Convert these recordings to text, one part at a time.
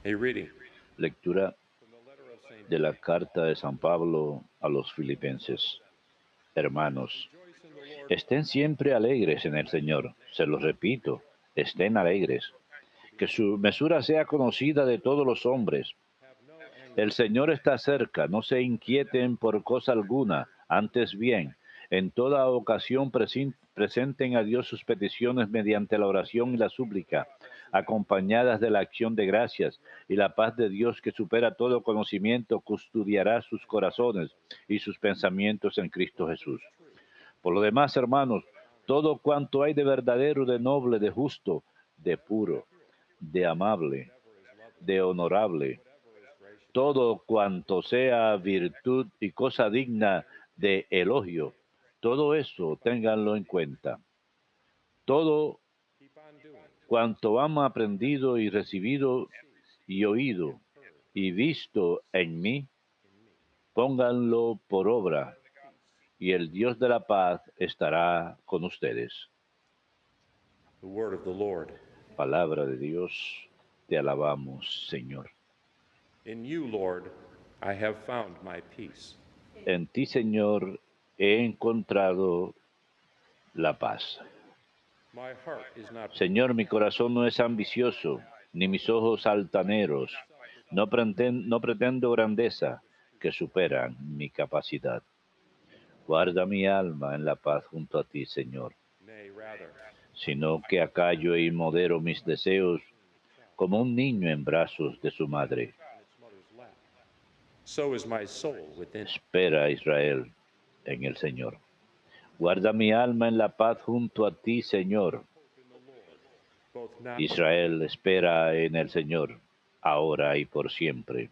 A reading Lectura from the letter of St. de la James. carta de San Pablo a los Filipenses. Hermanos, Rejoice in the Lord estén siempre alegres en el Señor. Se los repito, estén alegres. to be Que su mesura sea conocida de todos los hombres. have no El anger. Señor está cerca, no se inquieten por cosa alguna, antes bien, en toda ocasión presenten a Dios sus peticiones mediante la oración y la súplica, acompañadas de la acción de gracias, y la paz de Dios que supera todo conocimiento custodiará sus corazones y sus pensamientos en Cristo Whatever Jesús. is true, Por lo demás, hermanos, honorable, todo cuanto hay de verdadero, de noble, de justo, de whatever puro, is pure, de amable, whatever is lovely, de honorable, whatever is gracious, todo cuanto sea virtud y cosa digna de elogio, todo eso ténganlo en cuenta. Todo keep on doing cuanto han aprendido y recibido cease y oído and heard y visto en cease mí, in me. pónganlo por And the obra, God of peace, y el Dios de la paz estará con ustedes. the word of the Lord. Palabra de Dios, te alabamos, Señor. In you, Lord, I have found my peace. En ti, Señor, he encontrado la paz. My heart is not Señor, mi proud, corazón no es ambicioso, ni mis ojos altaneros. No, no pretendo grandeza que superan mi capacidad. Guarda mi alma en la paz junto a ti, Señor, nay, rather, sino que acallo y modero mis deseos being a child, como un niño en brazos de su madre. in its mother's lap. So is my soul within me. Espera, Israel, en el Señor. Guarda mi alma en la paz junto a ti, Señor. Hope in the Lord, both now Israel, espera en el Señor, ahora y por siempre.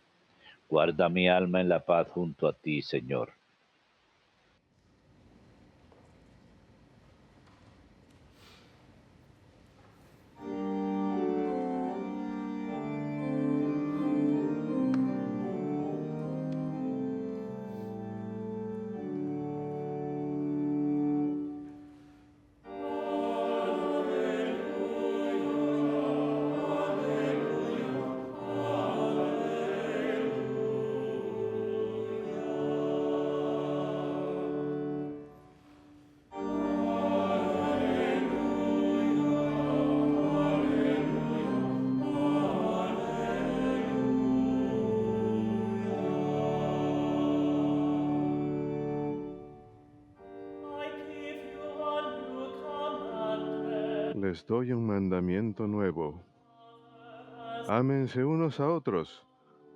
Guarda mi alma en la paz junto a ti, Señor. Les doy un mandamiento nuevo. Ámense unos a otros,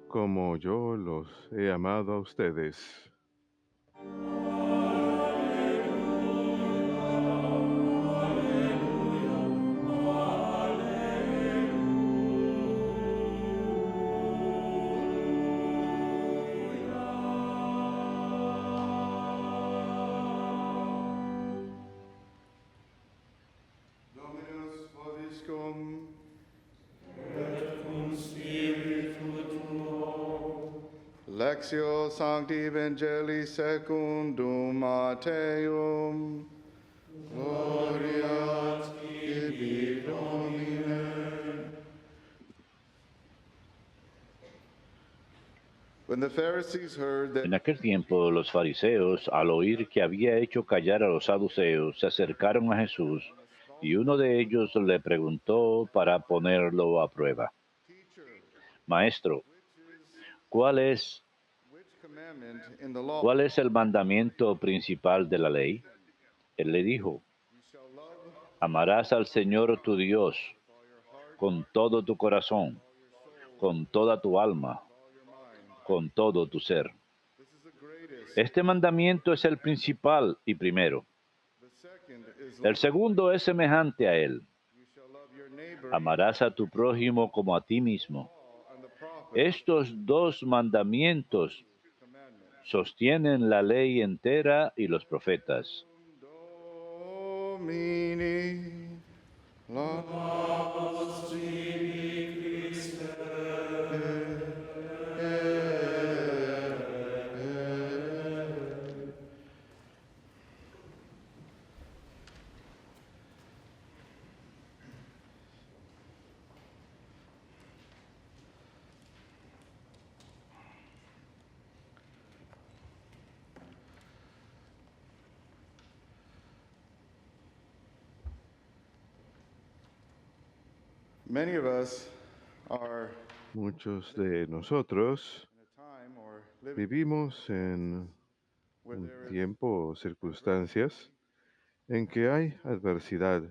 como yo los he amado a ustedes. Dominus vobiscum. Lectio Sancti Evangelii secundum Matteum. Gloria tibi, Domine. When the Pharisees heard that En aquel tiempo los fariseos, al oír que había hecho callar a los saduceos, se acercaron a Jesús y uno de ellos le preguntó para ponerlo a prueba. teacher, Maestro, which is ¿cuál es, which commandment in the law cuál es el mandamiento principal de la ley? Él le dijo, you shall love amarás al Señor tu Dios with all your heart, con todo tu corazón, all your soul, con toda tu alma, with all your mind. con todo tu ser. This is the greatest. Este mandamiento es el principal y primero. The second is El segundo es semejante a él. you shall love your neighbor Amarás a tu prójimo como a ti mismo. and the prophet Estos dos mandamientos commandment. sostienen la ley entera y los profetas. Domini Many of us are Muchos de nosotros in a time or living vivimos en where un there is tiempo o circunstancias en que hay adversidad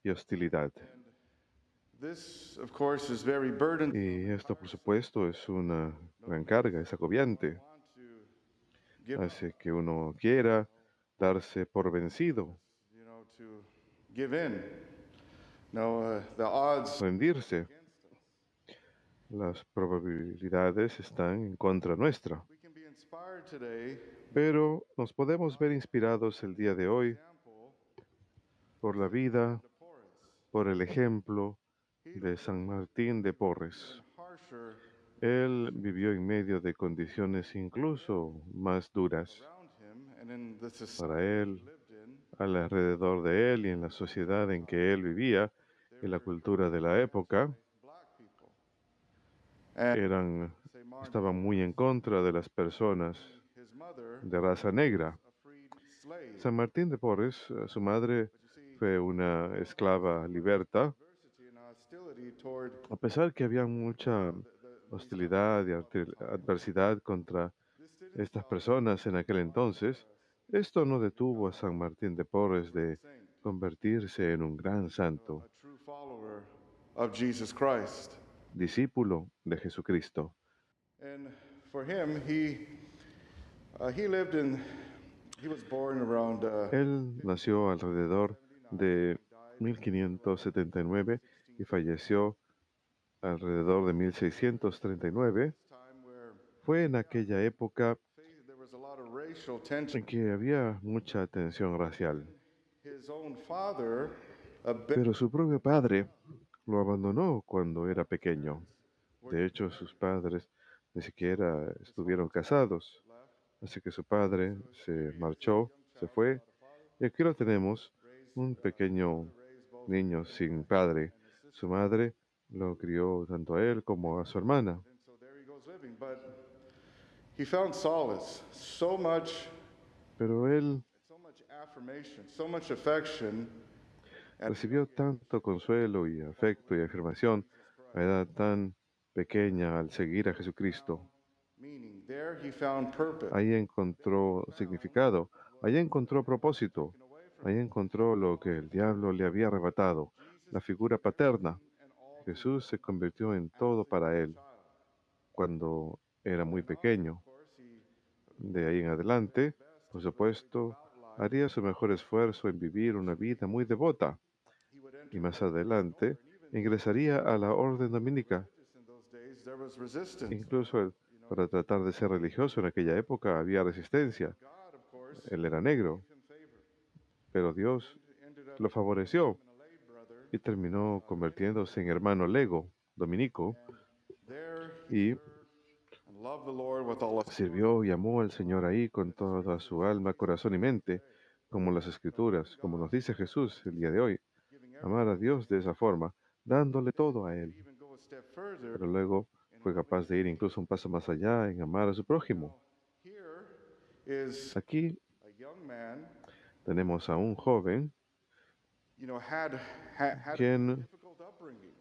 y hostilidad. and this of course is very burdensome Y and esto, por tiresome. supuesto, es una gran carga, es agobiante. Want to give up, Hace que uno quiera darse por vencido, to give in. No, the odds rendirse. against us. Las probabilidades están en contra nuestra. We can be inspired today Pero nos podemos ver inspirados el día de hoy example por la vida, de Porres. por el ejemplo He de San Martín de even Porres. harsher Él vivió en medio de condiciones incluso más duras. around him and in the Para society él, he lived in. alrededor de él y en la sociedad en que él vivía, They y la were cultura de la época, black people. And eran, say Martin, estaban muy en contra de las personas his mother, de raza negra. a freed slave. San Martín de Porres, su madre But you see, fue una esclava liberta, adversity and hostility toward a pesar que había mucha hostilidad y adversidad contra this didn't estas stop personas en aquel entonces. Esto no detuvo a San Martín de Porres de saint, convertirse en un gran santo, a true follower of Jesus Christ. discípulo de Jesucristo. And for him, he lived in, he was born around Él nació alrededor de 1579 y falleció alrededor de 1639. time where Fue en aquella época there was a lot of racial tension. en que había mucha tensión racial, His own father, pero su propio padre lo abandonó cuando era pequeño. De hecho, sus padres ni siquiera estuvieron casados, así que su padre se marchó, se fue, y aquí lo tenemos, un pequeño niño sin padre. Su madre lo crió tanto a él como a su hermana. and so there he goes living. But he found solace, so much, Pero él so much affirmation, so much affection. recibió tanto consuelo y afecto y afirmación a edad tan pequeña al seguir a Jesucristo. Meaning, there he found purpose. Ahí encontró significado, ahí encontró propósito, ahí encontró lo que el diablo le había arrebatado, la figura paterna. Jesús se convirtió en todo para él cuando era muy pequeño. De ahí en adelante, por supuesto, haría su mejor esfuerzo en vivir una vida muy devota y más adelante ingresaría a la orden dominica. In those days, there was resistance. Incluso para tratar de ser religioso en aquella época había resistencia. God, of course, Él era negro, gave him favor. pero Dios Ended up lo favoreció becoming a lay brother. y terminó convirtiéndose en hermano lego dominico There y and loved the Lord with all his sirvió y amó al Señor ahí con toda su alma, corazón y mente, como las Escrituras, como nos dice Jesús el día de hoy, giving amar a Dios de esa forma, dándole todo a Él. even go a step further. Pero luego fue capaz de ir incluso un paso más allá en amar a su prójimo. Here is Aquí a young man, tenemos a un joven had quien a difficult upbringing.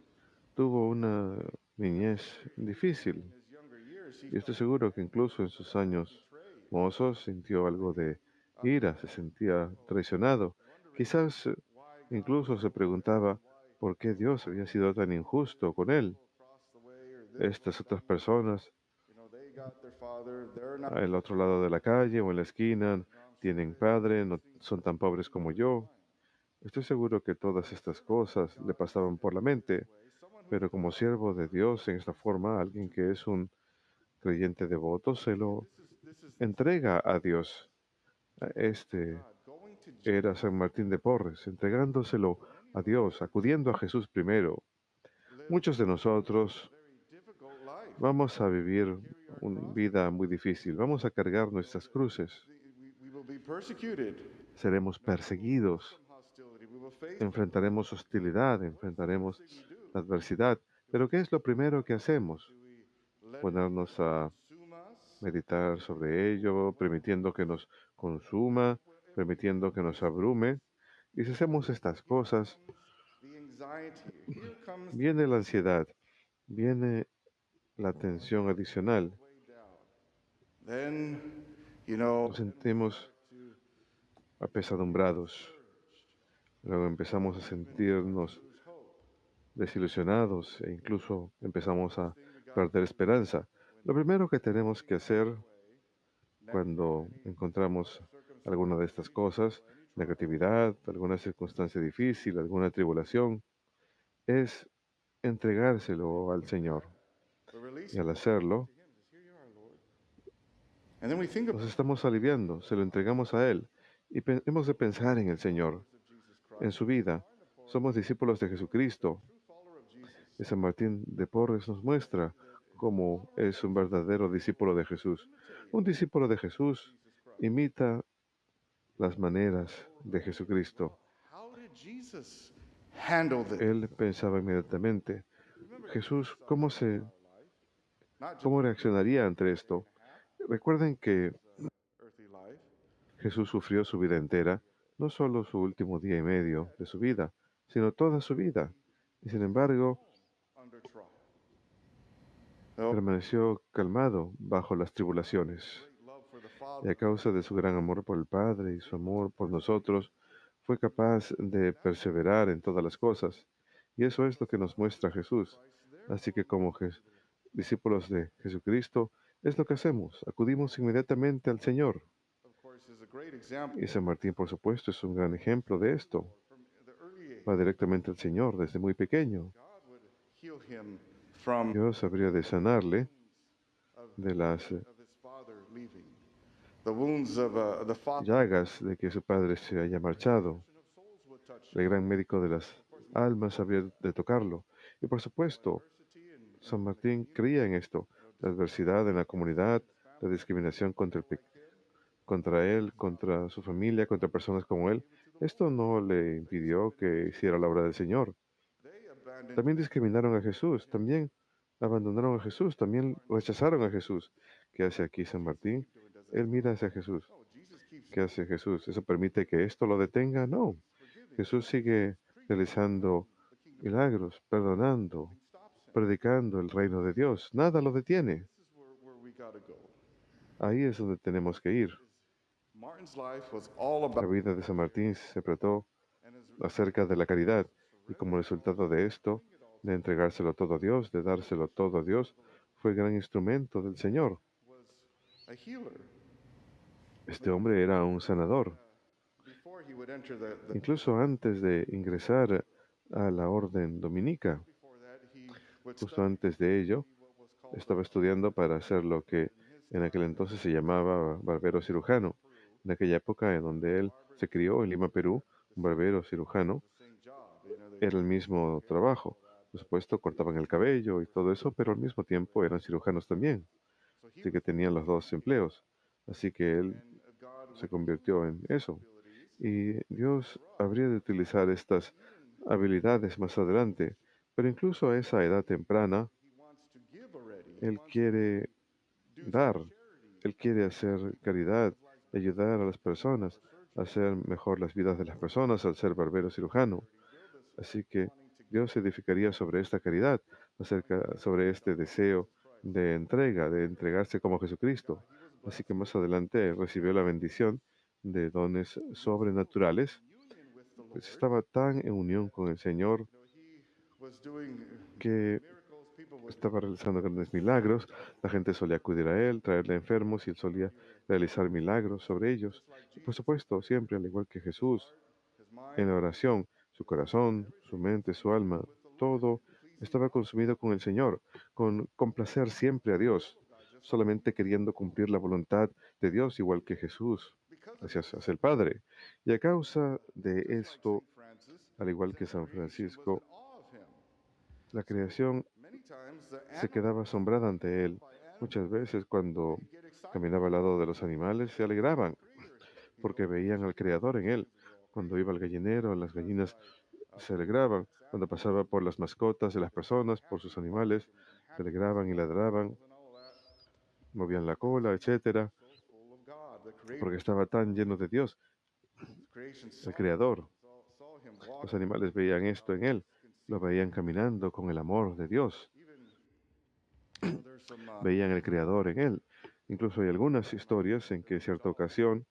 tuvo una niñez difícil. In his younger years, he Y estoy seguro que incluso en sus años mozos sintió algo de ira, se sentía traicionado. Quizás incluso se preguntaba por qué Dios había sido tan injusto con él. across the way or this, Estas otras personas they got their father, they're not. al otro lado de la calle o en la esquina tienen padre, no son tan pobres como yo. Estoy seguro que todas estas cosas le pasaban por la mente, pero como siervo de Dios en esta forma, alguien que es un creyente devoto se lo This is entrega a Dios. Este God going to era San Martín de Porres, entregándoselo a Dios, acudiendo a Jesús primero. Muchos de nosotros very difficult life. vamos a vivir una vida muy difícil, vamos a cargar nuestras cruces, We will be persecuted. seremos perseguidos, Some hostility. We will face enfrentaremos hostilidad, enfrentaremos adversidad. Pero ¿qué es lo primero que hacemos? let Ponernos a consume us. meditar sobre ello, permitiendo que nos consuma, permitiendo que nos abrume. Y si hacemos estas cosas, The anxiety. Here comes Viene la ansiedad, viene la tensión adicional. way down. Then, you know, Nos sentimos apesadumbrados. Luego empezamos a sentirnos lose hope. desilusionados e incluso empezamos a perder esperanza. Lo primero que tenemos que hacer cuando encontramos alguna de estas cosas, negatividad, alguna circunstancia difícil, alguna tribulación, es entregárselo al Señor. We're Y releasing al it hacerlo, to him. Just here you are, Lord. And then we think nos about estamos aliviando, se lo entregamos a Él. Y hemos de pensar en el Señor, of Jesus Christ. en su vida. Somos discípulos de Jesucristo. True follower of Jesus. Y San Martín de Porres nos muestra cómo es un verdadero discípulo de Jesús. Un discípulo de Jesús imita las maneras de Jesucristo. How did Jesus handle this? Él pensaba inmediatamente, Jesús, Not just ¿cómo reaccionaría ante esto? Recuerden que earthly life, Jesús sufrió su vida entera, no solo su último día y medio de su vida, sino toda su vida. Y sin embargo, under trial. Oh, permaneció calmado bajo las tribulaciones. great love for the Y Father. a causa de su gran amor por el Padre y su amor por nosotros, fue capaz de perseverar en todas las cosas. Y eso es lo que nos muestra Jesús. Así que como discípulos de Jesucristo, es lo que hacemos. Acudimos inmediatamente al Señor. Of course, is a great example Y San Martín, por supuesto, es un gran ejemplo de esto. from the early age. Va directamente al Señor desde muy pequeño. God would heal him from Dios habría de sanarle de las of his father leaving. The wounds of the father llagas de que su padre se haya marchado. of souls would touch El gran médico de las almas habría de tocarlo. Y por supuesto, adversity and San Martín creía en esto. La adversidad en la comunidad, la discriminación contra él, contra su familia, contra personas como él. Esto no le impidió que hiciera la obra del Señor. they abandoned También discriminaron a Jesús, también abandonaron a Jesús, también rechazaron a Jesús. ¿Qué hace aquí San Martín? Él mira hacia Jesús. no, Jesus keeps ¿Qué hace Jesús? ¿Eso permite que esto lo detenga? No. Jesús sigue realizando milagros, perdonando, stops him. predicando el reino de Dios. Nada lo detiene. This is where we gotta go. Ahí es donde tenemos que ir. Martin's life was all La about vida de San Martín se trató and his acerca de la caridad y como resultado de esto, de entregárselo todo a Dios, de dárselo todo a Dios, fue gran instrumento del Señor. was a healer. Este hombre era un sanador. Before he would enter the Incluso antes de ingresar a la orden dominica, before that he would justo study antes de ello, what was called estaba estudiando para hacer lo que en aquel entonces se llamaba barbero cirujano. En aquella época en donde él se crió en Lima, Perú, un barbero cirujano the same job. era el mismo trabajo. Por supuesto, cortaban el cabello y todo eso, pero al mismo tiempo eran cirujanos también. So he Así que tenían los dos empleos. Así que él and God se convirtió en eso. Y Dios habría de utilizar estas habilidades más adelante. Pero incluso a esa edad temprana, he wants to give already. Él quiere dar, Él quiere hacer caridad, ayudar a las personas, hacer mejor las vidas de las personas al ser barbero cirujano. Así que Dios edificaría sobre esta caridad, sobre este deseo de entrega, de entregarse como Jesucristo. Así que más adelante recibió la bendición de dones sobrenaturales, Union with the Lord. pues estaba tan en unión con el Señor He was doing que miracles. People would estaba realizando grandes milagros. La gente solía acudir a él, traerle enfermos y él solía realizar milagros sobre ellos. Y por supuesto, siempre, al igual que Jesús, his mind en la oración, su corazón, su mente, su alma, todo estaba consumido con el Señor, con complacer siempre a Dios, solamente queriendo cumplir la voluntad de Dios, igual que Jesús, hacia el Padre. Y a causa de esto, Francis al igual que San Francisco, awe of him. la creación Many times the se quedaba asombrada ante él. Muchas veces cuando get excited caminaba al lado de los animales se alegraban porque veían al Creador en él. Cuando iba al gallinero, las gallinas se alegraban. Cuando pasaba por las mascotas de las personas, por sus animales, se alegraban y ladraban, and all that. movían la cola, etcétera, So full of God, the creator. porque estaba tan lleno de Dios, Creation el Creador. saw him walk. Los animales veían esto en él, lo veían caminando con el amor de Dios, There's some veían el Creador en él. Incluso hay algunas historias en que cierta ocasión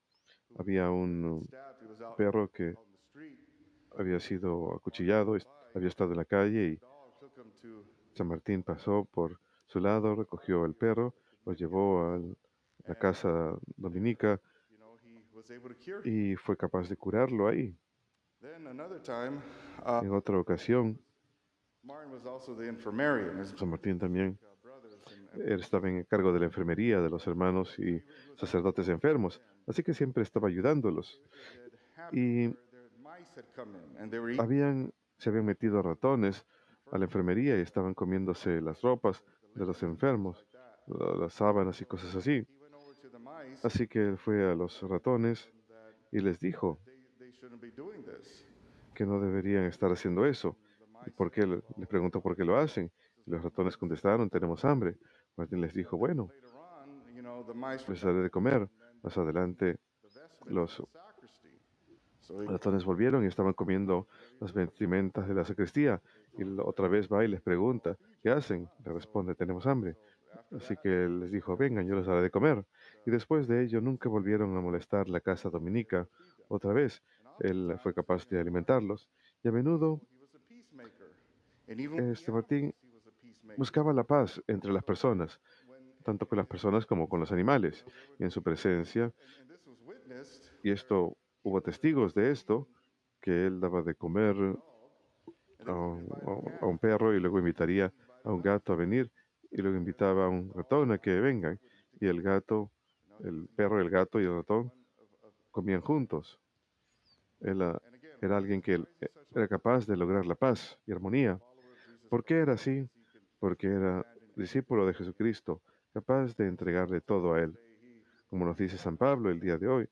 había un stabbed. He was out perro que on the street. había sido acuchillado, había estado en la calle y Dog took him to, San Martín pasó por su lado, recogió el perro, lo llevó a la casa dominica he was able to cure him. y fue capaz de curarlo ahí. Then another time, En otra ocasión, Martin was also the infirmarian. His San Martín también brothers él estaba en cargo de la enfermería de los hermanos y sacerdotes enfermos, así que siempre estaba ayudándolos. Y their mice had come in and they were se habían metido ratones a la enfermería y estaban comiéndose las ropas de los enfermos, las sábanas y cosas así. He went over to the mice Así que él fue a los ratones y les dijo they shouldn't be doing this. que no deberían estar haciendo eso. ¿Y por qué? Les preguntó por qué lo hacen. Y los ratones contestaron, tenemos hambre. Martín les dijo, bueno, Later on, the mice were les daré de comer. Más adelante, the vestments los of the sacristy. So he ratones volvieron y estaban comiendo las vestimentas de la sacristía. Y otra vez va y les pregunta, ¿qué hacen? Le responde, tenemos hambre. Así que él les dijo, vengan, yo les daré de comer. Y después de ello nunca volvieron a molestar la casa dominica. Otra vez, él fue capaz de alimentarlos. Y a menudo, he was a peacemaker. And even with the Martín animals, he was a peacemaker. buscaba la paz entre las personas, tanto con las personas como con los animales. Y en su presencia, And this was witnessed y esto, hubo testigos de esto, que él daba de comer a un perro y luego invitaría a un gato a venir y luego invitaba a un ratón a que vengan. Y el gato, el perro, el gato y el ratón comían juntos. Él era alguien que era capaz de lograr la paz y armonía. ¿Por qué era así? Porque era discípulo de Jesucristo, capaz de entregarle todo a Él. Como nos dice San Pablo el día de hoy,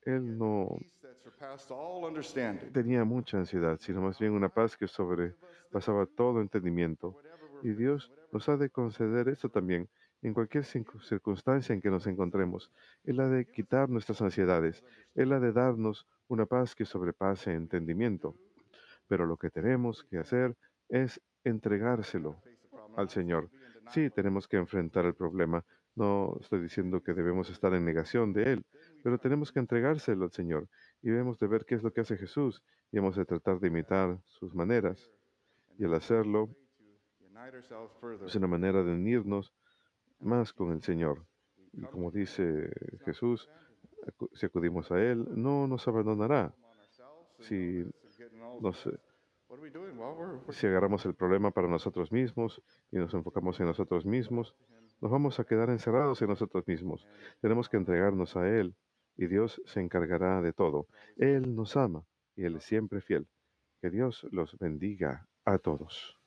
Él no peace that surpassed all understanding. tenía mucha ansiedad, sino más bien una paz que sobrepasaba todo entendimiento. Y Dios nos ha de conceder eso también en cualquier circunstancia en que nos encontremos. Él ha de quitar nuestras ansiedades. Él ha de darnos una paz que sobrepase entendimiento. Pero lo que tenemos que hacer es entregárselo al Señor. Sí, tenemos que enfrentar el problema. No estoy diciendo que debemos estar en negación de Él, pero tenemos que entregárselo al Señor y debemos de ver qué es lo que hace Jesús y hemos de tratar de imitar sus maneras. Y al hacerlo, Unite ourselves further. es una manera de unirnos más con el Señor. Y como dice Jesús, si acudimos a Él, no nos abandonará. Si nos What are we doing? Well, Si agarramos el problema para nosotros mismos y nos enfocamos en nosotros mismos, nos vamos a quedar encerrados en nosotros mismos. Tenemos que entregarnos a Él y Dios se encargará de todo. Él nos ama y Él es siempre fiel. Que Dios los bendiga a todos.